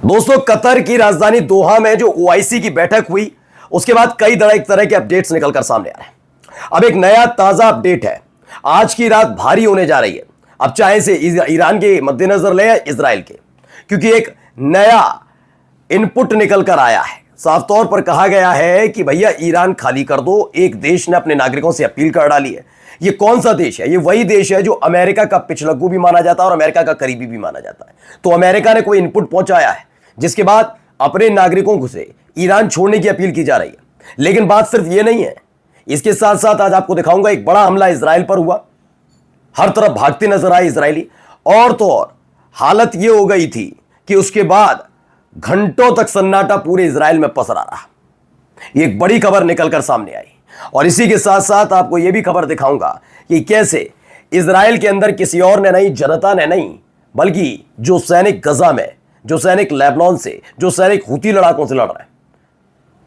दोस्तों, कतर की राजधानी दोहा में जो ओआईसी की बैठक हुई उसके बाद कई तरह के अपडेट्स निकलकर सामने आ रहे हैं। अब एक नया ताजा अपडेट है। आज की रात भारी होने जा रही है। अब चाहे से ईरान के मद्देनजर ले या इजराइल के, क्योंकि एक नया इनपुट निकल कर आया है। साफ तौर पर कहा गया है कि भैया ईरान खाली कर दो। एक देश ने अपने नागरिकों से अपील कर डाली है। ये कौन सा देश है? ये वही देश है जो अमेरिका का पिछलग्गू भी माना जाता है और अमेरिका का करीबी भी माना जाता है। तो अमेरिका ने कोई इनपुट पहुंचाया है जिसके बाद अपने नागरिकों से ईरान छोड़ने की अपील की जा रही है। लेकिन बात सिर्फ ये नहीं है, इसके साथ साथ आज आपको दिखाऊंगा एक बड़ा हमला इजराइल पर हुआ। हर तरफ भागते नजर आए इजरायली, और तो और हालत यह हो गई थी कि उसके बाद घंटों तक सन्नाटा पूरे इजराइल में पसरा रहा। एक बड़ी खबर निकलकर सामने आई और इसी के साथ साथ आपको यह भी खबर दिखाऊंगा कि कैसे इजराइल के अंदर किसी और ने नहीं, जनता ने नहीं, बल्कि जो सैनिक गजा में, जो सैनिक लेबनान से, जो सैनिक हुती लड़ाकों से लड़ रहे हैं,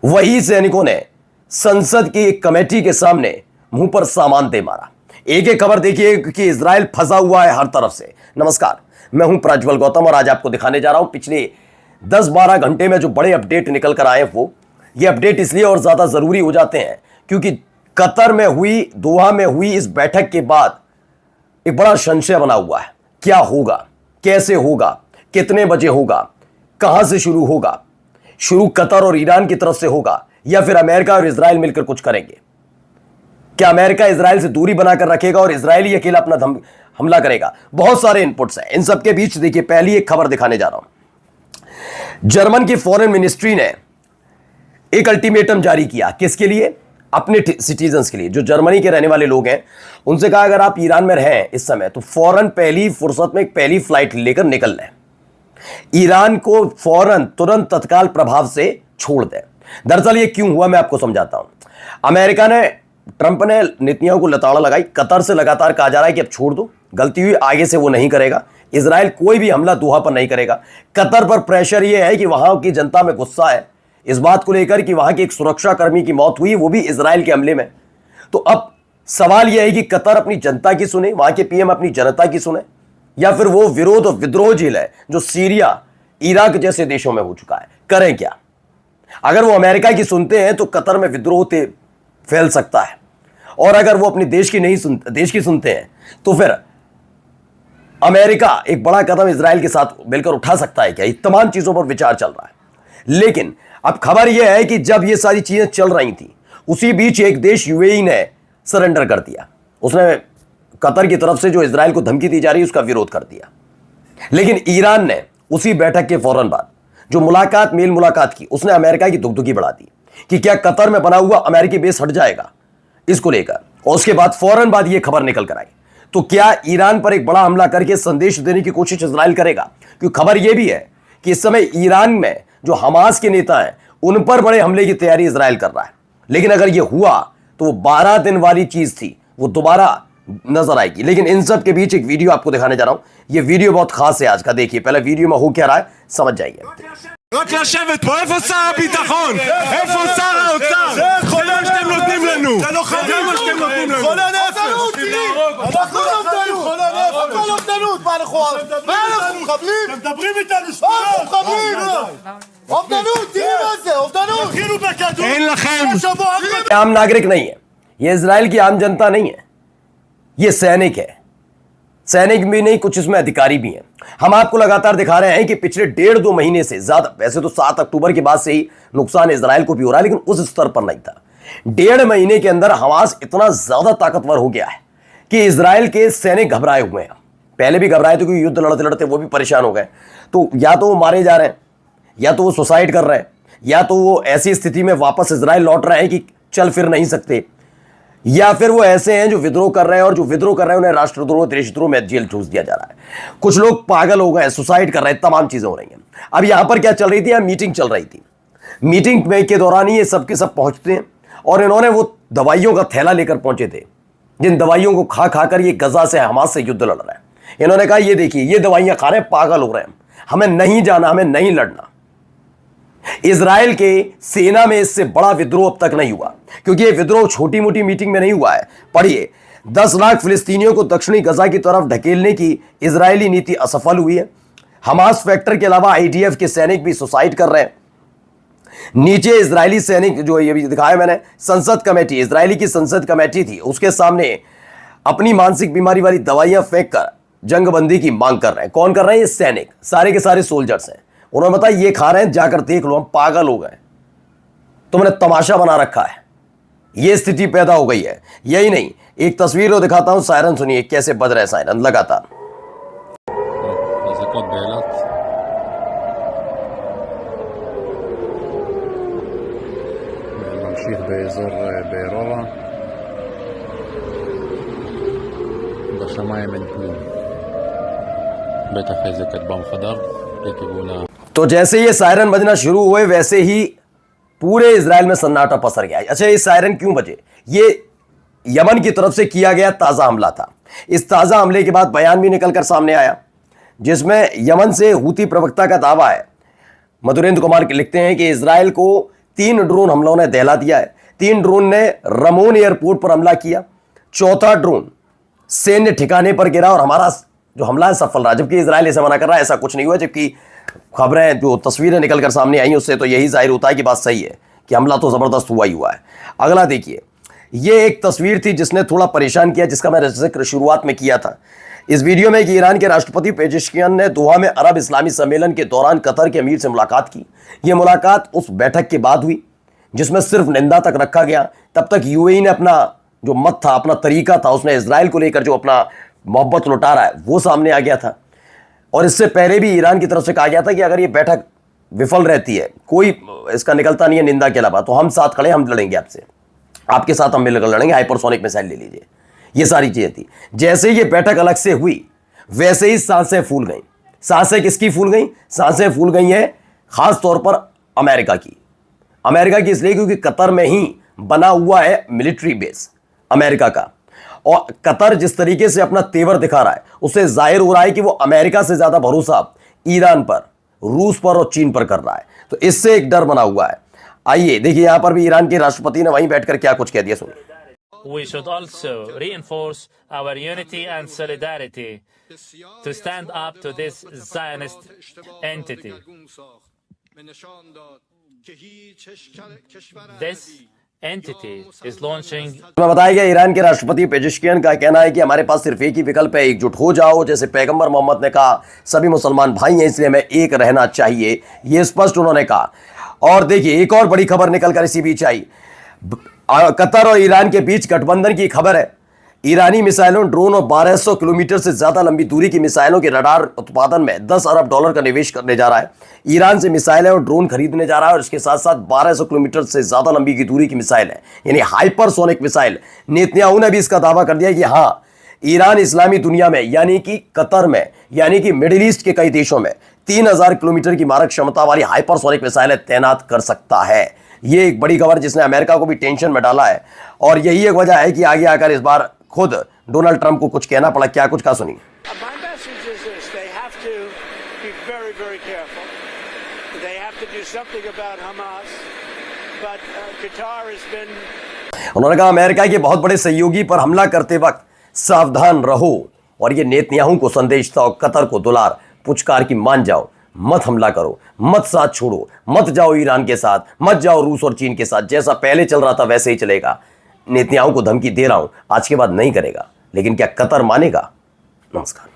वही सैनिकों ने संसद की एक कमेटी के सामने मुंह पर सामान दे मारा। एक एक खबर देखिए कि इजराइल फंसा हुआ है हर तरफ से। नमस्कार, मैं हूं प्रज्वल गौतम और आज आपको दिखाने जा रहा हूं पिछले 10-12 घंटे में जो बड़े अपडेट निकल कर आए वो ये अपडेट इसलिए और ज्यादा जरूरी हो जाते हैं क्योंकि कतर में हुई, दोहा में हुई इस बैठक के बाद एक बड़ा संशय बना हुआ है। क्या होगा, कैसे होगा, कितने बजे होगा, कहां से शुरू होगा? शुरू कतर और ईरान की तरफ से होगा या फिर अमेरिका और इजराइल मिलकर कुछ करेंगे? क्या अमेरिका इजराइल से दूरी बनाकर रखेगा और इजराइल ही अकेला अपना हमला करेगा? बहुत सारे इनपुट्स हैं। इन सबके बीच देखिए पहली एक खबर दिखाने जा रहा हूं। जर्मन की फॉरेन मिनिस्ट्री ने एक अल्टीमेटम जारी किया। किसके लिए? अपने सिटीजन्स के लिए, जो जर्मनी के रहने वाले लोग हैं। उनसे कहा अगर आप ईरान में रहें इस समय तो फौरन पहली फुर्सत में एक पहली फ्लाइट लेकर निकल लें, ईरान को फौरन तुरंत तत्काल प्रभाव से छोड़ दें। दरअसल ये क्यों हुआ मैं आपको समझाता हूं। अमेरिका ने, ट्रंप ने नीतियों को लताड़ा लगाई। कतर से लगातार कहा जा रहा है कि अब छोड़ दो, गलती हुई, आगे से वो नहीं करेगा। इजराइल कोई भी हमला दोहा पर नहीं करेगा। कतर पर प्रेशर ये है कि वहां की जनता में गुस्सा है इस बात को लेकर कि वहां के एक सुरक्षा कर्मी की मौत हुई, वो भी इजराइल के हमले में। तो अब सवाल यह है कि कतर अपनी जनता की सुने, वहां के पीएम अपनी जनता की सुने, या फिर वो विरोध और विद्रोह झेल है जो सीरिया, इराक जैसे देशों में हो चुका है। करें क्या? अगर वो अमेरिका की सुनते हैं तो कतर में विद्रोह फैल सकता है, और अगर वो अपने देश की सुनते हैं तो फिर अमेरिका एक बड़ा कदम इजराइल के साथ मिलकर उठा सकता है क्या? ये तमाम चीजों पर विचार चल रहा है। लेकिन अब खबर यह है कि जब ये सारी चीजें चल रही थी उसी बीच एक देश यूएई ने सरेंडर कर दिया। उसने कतर की तरफ से जो इजराइल को धमकी दी जा रही है उसका विरोध कर दिया। लेकिन ईरान ने उसी बैठक के फौरन बाद जो मेल मुलाकात की, उसने अमेरिका की दुगदुगी बढ़ा दी कि क्या कतर में बना हुआ अमेरिकी बेस हट जाएगा इसको लेकर। और उसके बाद फौरन बाद यह खबर निकल कर आई। तो क्या ईरान पर एक बड़ा हमला करके संदेश देने की कोशिश इजराइल करेगा? क्योंकि खबर यह भी है कि इस समय ईरान में जो हमास के नेता हैं उन पर बड़े हमले की तैयारी इजराइल कर रहा है। लेकिन अगर यह हुआ तो वो 12 दिन वाली चीज थी, वो दोबारा नजर आएगी। लेकिन इन सब के बीच एक वीडियो आपको दिखाने जा रहा हूं। यह वीडियो बहुत खास है आज का। देखिए पहले वीडियो में हो क्या रहा है समझ जाइए। רק לשבת פה, איפה שר הביטחון? איפה שר האוצר? זה מה שאתם נותנים לנו. זה מה שאתם נותנים לנו. חולה נפש. אנחנו אובדנות. מה אנחנו מחבלים? אתם מדברים איתנו שטויות. אנחנו מחבלים. אובדנות, תראי מה זה, אובדנות. תתחילו בכדור. אין לכם. आम नागरिक नहीं है, ये इजराइल की आम जनता नहीं है, ये सैनिक है। सैनिक भी नहीं, कुछ इसमें अधिकारी भी हैं। हम आपको लगातार दिखा रहे हैं कि पिछले 1.5-2 महीने से ज्यादा, वैसे तो 7 अक्टूबर के बाद से ही नुकसान इजराइल को भी हो रहा है, लेकिन उस स्तर पर नहीं था। 1.5 महीने के अंदर हमास इतना ज्यादा ताकतवर हो गया है कि इजराइल के सैनिक घबराए हुए हैं। पहले भी घबराए थे क्योंकि युद्ध लड़ते लड़ते वो भी परेशान हो गए। तो या तो वो मारे जा रहे हैं, या तो वो सुसाइड कर रहे हैं, या तो वो ऐसी स्थिति में वापस इजराइल लौट रहे हैं कि चल फिर नहीं सकते, या फिर वो ऐसे हैं जो विद्रोह कर रहे हैं और जो विद्रोह कर रहे हैं उन्हें राष्ट्रद्रोह, देशद्रोह में जेल ठूस दिया जा रहा है। कुछ लोग पागल हो गए, सुसाइड कर रहे हैं, तमाम चीजें हो रही हैं। अब यहां पर क्या चल रही थी? मीटिंग चल रही थी। मीटिंग में के दौरान ही ये सब के सब पहुंचते हैं और इन्होंने वो दवाइयों का थैला लेकर पहुंचे थे जिन दवाइयों को खा खाकर ये गजा से, हमास से युद्ध लड़ रहे हैं। इन्होंने कहा ये देखिए ये दवाइयां खा रहे हैं, पागल हो रहे हैं, हमें नहीं जाना, हमें नहीं लड़ना। इजराइल के सेना में इससे बड़ा विद्रोह अब तक नहीं हुआ, क्योंकि यह विद्रोह छोटी मोटी मीटिंग में नहीं हुआ है। पढ़िए, 10 लाख फिलिस्तीनियों को दक्षिणी गजा की तरफ ढकेलने की इजरायली नीति असफल हुई है। हमास फैक्टर के अलावा आईडीएफ के सैनिक भी सुसाइड कर रहे हैं। नीचे इजरायली सैनिक, जो ये भी दिखाया मैंने, संसद कमेटी, इजरायली की संसद कमेटी थी, उसके सामने अपनी मानसिक बीमारी वाली दवाइयां फेंक कर जंगबंदी की मांग कर रहे हैं। कौन कर रहे हैं? ये सैनिक, सारे के सारे सोल्जर्स हैं। उन्होंने बताया ये खा रहे हैं, जाकर देख लो, हम पागल हो गए, तुमने तमाशा बना रखा है। ये स्थिति पैदा हो गई है। यही नहीं, एक तस्वीर को दिखाता हूं, सायरन सुनिए कैसे बज रहे हैं सायरन लगातार। אזעקות באילת. ממשיך באזור באירובה. בשמיים אין כלום. בטח איזה כטב"ם חדר לכיוון ה... तो जैसे ये सायरन बजना शुरू हुए वैसे ही पूरे इजराइल में सन्नाटा पसर गया। अच्छा, ये सायरन क्यों बजे? ये यमन की तरफ से किया गया ताजा हमला था। इस ताजा हमले के बाद बयान भी निकलकर सामने आया, जिसमें यमन से हूती प्रवक्ता का दावा है। मधुरेंद्र कुमार लिखते हैं कि इजराइल को 3 ड्रोन हमलों ने दहला दिया है। 3 ड्रोन ने रमोन एयरपोर्ट पर हमला किया, 4था ड्रोन सैन्य ठिकाने पर गिरा और हमारा जो हमला है सफल रहा। जबकि इजराइल ऐसा मना कर रहा है, ऐसा कुछ नहीं हुआ। जबकि खबरें, जो तस्वीरें निकलकर सामने आई, उससे तो यही जाहिर होता है कि बात सही है कि हमला तो जबरदस्त हुआ ही हुआ है। अगला देखिए, ये एक तस्वीर थी जिसने थोड़ा परेशान किया, जिसका मैंने जिक्र शुरुआत में किया था इस वीडियो में, कि ईरान के राष्ट्रपति पेजेश्कियन ने दोहा में अरब इस्लामी सम्मेलन के दौरान कतर के अमीर से मुलाकात की। यह मुलाकात उस बैठक के बाद हुई जिसमें सिर्फ निंदा तक रखा गया। तब तक यूएई ने अपना जो मत था, अपना तरीका था, उसने इजराइल को लेकर जो अपना मोहब्बत लुटा रहा है वो सामने आ गया था। और इससे पहले भी ईरान की तरफ से कहा गया था कि अगर ये बैठक विफल रहती है, कोई इसका निकलता नहीं है निंदा के अलावा, तो हम साथ खड़े, हम लड़ेंगे आपसे, आपके साथ हम मिलकर लड़ेंगे, हाइपरसोनिक मिसाइल ले लीजिए। ये सारी चीजें थी। जैसे ये बैठक अलग से हुई वैसे ही सांसें फूल गई। सांसें किसकी फूल गई? सांसें फूल गई हैं खास तौर पर अमेरिका की। अमेरिका की इसलिए क्योंकि कतर में ही बना हुआ है मिलिट्री बेस अमेरिका का, और कतर जिस तरीके से अपना तेवर दिखा रहा है उससे जाहिर हो रहा है कि वो अमेरिका से ज्यादा भरोसा ईरान पर, रूस पर और चीन पर कर रहा है। तो इससे एक डर बना हुआ है। आइए देखिए, यहां पर भी ईरान के राष्ट्रपति ने वहीं बैठकर क्या कुछ कह दिया, सुनिए। We should also reinforce our unity and solidarity to stand up to this Zionist entity. This entity is launching. मैं बताया गया, ईरान के राष्ट्रपति पेजेश्कियन का कहना है कि हमारे पास सिर्फ एक ही विकल्प है, एकजुट हो जाओ। जैसे पैगंबर मोहम्मद ने कहा, सभी मुसलमान भाई हैं, इसलिए हमें एक रहना चाहिए, ये स्पष्ट उन्होंने कहा। और देखिए, एक और बड़ी खबर निकलकर इसी बीच आई। कतर और ईरान के बीच गठबंधन की खबर है। ईरानी मिसाइलों, ड्रोन और 1200 किलोमीटर से ज्यादा लंबी दूरी की मिसाइलों के रडार उत्पादन में $10 अरब का निवेश करने जा रहा है। ईरान से मिसाइलें और ड्रोन खरीदने जा रहा है, और इसके साथ साथ 1200 किलोमीटर से ज्यादा लंबी की दूरी की मिसाइल है, यानी हाइपरसोनिक मिसाइल। नेतन्याहू ने भी इसका दावा कर दिया कि हाँ, ईरान इस्लामी दुनिया में, यानी कि कतर में, यानी कि मिडिल ईस्ट के कई देशों में 3000 किलोमीटर की मारक क्षमता वाली हाइपरसोनिक मिसाइलें तैनात कर सकता है। ये एक बड़ी खबर जिसने अमेरिका को भी टेंशन में डाला है, और यही एक वजह है कि आगे आकर इस बार खुद डोनाल्ड ट्रंप को कुछ कहना पड़ा। क्या कुछ कहा, सुनिए। My message is this: they have to be very, very careful. They have to do something about Hamas. But Qatar has been. उन्होंने कहा, अमेरिका के बहुत बड़े सहयोगी पर हमला करते वक्त सावधान रहो, और ये नेतन्याहू को संदेश था, और कतर को दुलार पुचकार की मान जाओ, मत हमला करो, मत साथ छोड़ो, मत जाओ ईरान के साथ, मत जाओ रूस और चीन के साथ। जैसा पहले चल रहा था वैसे ही चलेगा। नेतन्याहू को धमकी दे रहा हूं, आज के बाद नहीं करेगा, लेकिन क्या कतर मानेगा? नमस्कार।